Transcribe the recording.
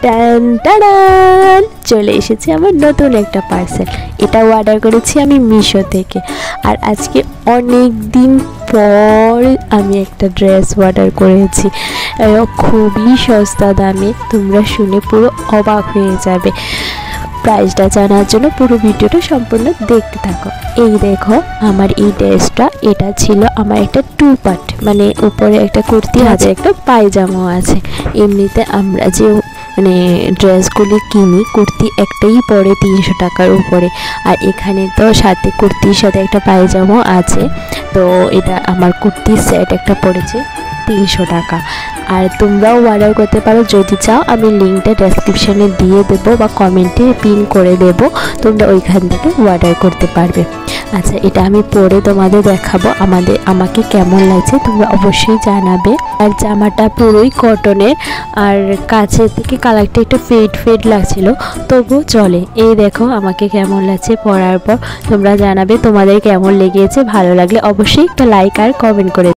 টান টাডান চলে এসেছে আমার নতুন একটা পার্সেল। এটাও অর্ডার করেছি আমি মিশো থেকে। আর আজকে অনেক দিন পর আমি একটা ড্রেস অর্ডার করেছি, খুবই সস্তা দামে। তোমরা শুনে পুরো অবাক হয়ে যাবে। প্রাইসটা জানার জন্য পুরো ভিডিওটা সম্পূর্ণ দেখতে থাকো। এই দেখো আমার এই ড্রেসটা, এটা ছিল আমার একটা 2 পার্ট, মানে উপরে একটা কুর্তি আছে, একটা পায়জামা আছে। এমনিতে আমরা যে ড্রেসগুলি কিনি, কুর্তি একটাই পড়ে 300 টাকার উপরে, আর এখানে তো সাথে কুর্তির সাথে একটা পায়জামা আছে। তো এটা আমার কুর্তির সেট একটা পড়েছে 300 টাকা। আর তোমরাও অর্ডার করতে পারো যদি চাও, আমি লিঙ্কটা ডেসক্রিপশানে দিয়ে দেবো বা কমেন্টে পিন করে দেবো, তোমরা ওইখান থেকে অর্ডার করতে পারবে। আচ্ছা, এটা আমি পরে তোমাদের দেখাবো আমাকে কেমন লাগছে, তোমরা অবশ্যই জানাবে। আর জামাটা পুরোই কটনের, আর কাছে থেকে কালারটা একটু ফেড লাগছিল, তবুও চলে। এই দেখো আমাকে কেমন লাগছে পরার পর, তোমরা জানাবে তোমাদের কেমন লেগেছে। ভালো লাগলে অবশ্যই একটা লাইক আর কমেন্ট করে